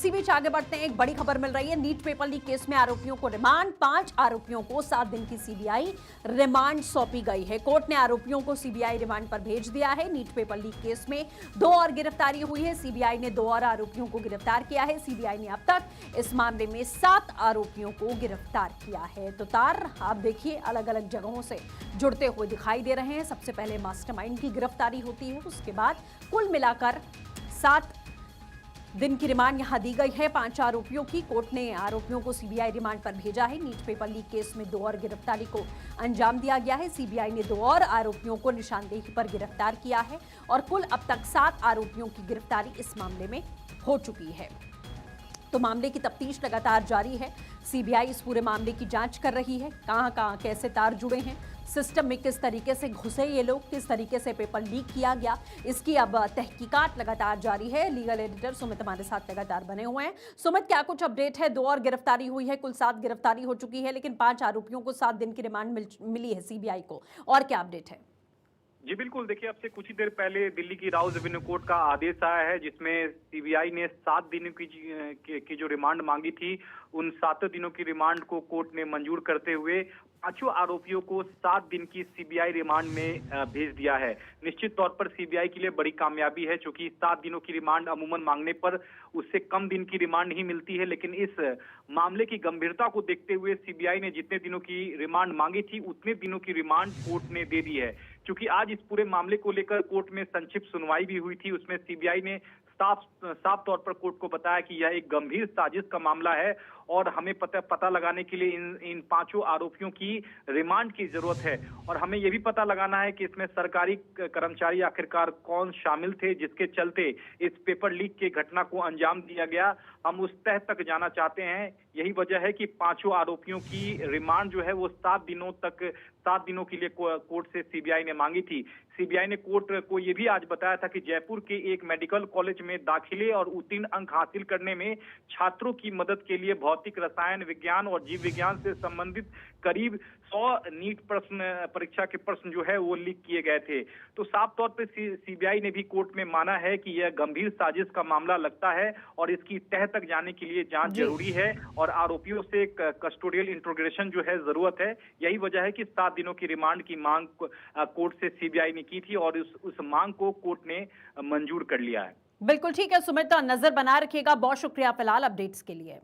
इसी बीच आगे बढ़ते हैं। एक बड़ी खबर मिल रही है। नीट पेपर लीक केस में आरोपियों को रिमांड, 5 आरोपियों को 7 दिन की सीबीआई रिमांड सौंपी गई है। कोर्ट ने आरोपियों को सीबीआई रिमांड पर भेज दिया है। नीट पेपर लीक केस में 2 और गिरफ्तारी हुई है। सीबीआई ने 2 और आरोपियों को गिरफ्तार किया है। सीबीआई ने अब तक इस मामले में 7 आरोपियों को गिरफ्तार किया है। तो तार आप देखिए अलग अलग जगहों से जुड़ते हुए दिखाई दे रहे हैं। सबसे पहले मास्टरमाइंड की गिरफ्तारी होती है, उसके बाद कुल मिलाकर 7 दिन की रिमांड यहां दी गई है 5 आरोपियों की। कोर्ट ने आरोपियों को सीबीआई रिमांड पर भेजा है। नीट पेपर लीक केस में 2 और गिरफ्तारी को अंजाम दिया गया है। सीबीआई ने 2 और आरोपियों को निशानदेही पर गिरफ्तार किया है और कुल अब तक 7 आरोपियों की गिरफ्तारी इस मामले में हो चुकी है। तो मामले की तफ्तीश लगातार जारी है। सीबीआई इस पूरे मामले की जांच कर रही है। कहां-कहां कैसे तार जुड़े हैं, सिस्टम में किस तरीके से घुसे ये लोग, किस तरीके से पेपर लीक किया गया, इसकी अब तहकीकात लगातार जारी है। लीगल एडिटर सुमित हमारे साथ लगातार बने हुए हैं। सुमित, क्या कुछ अपडेट है? 2 और गिरफ्तारी हुई है, कुल 7 गिरफ्तारी हो चुकी है, लेकिन 5 आरोपियों को 7 दिन की रिमांड मिली है सीबीआई को। और क्या अपडेट है? जी बिल्कुल, देखिए अब से कुछ ही देर पहले दिल्ली की राउज एवेन्यू कोर्ट का आदेश आया है जिसमें सीबीआई ने 7 दिनों की जो रिमांड मांगी थी, उन 7 दिनों की रिमांड को कोर्ट ने मंजूर करते हुए 5 आरोपियों को 7 दिन की सीबीआई रिमांड में भेज दिया है। निश्चित तौर पर सीबीआई के लिए बड़ी कामयाबी है, क्योंकि 7 दिनों की रिमांड अमूमन मांगने पर उससे कम दिन की रिमांड नहीं मिलती है। लेकिन इस मामले की गंभीरता को देखते हुए सीबीआई ने जितने दिनों की रिमांड मांगी थी, उतने दिनों की रिमांड कोर्ट ने दे दी है। क्योंकि आज इस पूरे मामले को लेकर कोर्ट में संक्षिप्त सुनवाई भी हुई थी। उसमें सीबीआई ने साफ तौर पर कोर्ट को बताया कि यह एक गंभीर साजिश का मामला है और हमें पता लगाने के लिए इन 5 आरोपियों की रिमांड की जरूरत है। और हमें यह भी पता लगाना है कि इसमें सरकारी कर्मचारी आखिरकार कौन शामिल थे जिसके चलते इस पेपर लीक की घटना को अंजाम दिया गया। हम उस तह तक जाना चाहते हैं। यही वजह है कि 5 आरोपियों की रिमांड जो है वो 7 दिनों के लिए कोर्ट से सीबीआई ने मांगी थी। सीबीआई ने कोर्ट को यह भी आज बताया था कि जयपुर के एक मेडिकल कॉलेज में दाखिले और उत्तीर्ण अंक हासिल करने में छात्रों की मदद के लिए भौतिक, रसायन विज्ञान और जीव विज्ञान से संबंधित करीब 100 नीट प्रश्न परीक्षा के प्रश्न जो है वो लीक किए गए थे। तो साफ तौर पर सीबीआई ने भी कोर्ट में माना है कि यह गंभीर साजिश का मामला लगता है और इसकी तह तक जाने के लिए जांच जरूरी है और आरोपियों से कस्टोडियल इंट्रोगेशन जो है जरूरत है। यही वजह है कि 7 दिनों की रिमांड की मांग कोर्ट से सीबीआई ने की थी और उस मांग को कोर्ट ने मंजूर कर लिया है। बिल्कुल ठीक है सुमित, नजर बना रखिएगा। बहुत शुक्रिया फिलहाल अपडेट्स के लिए।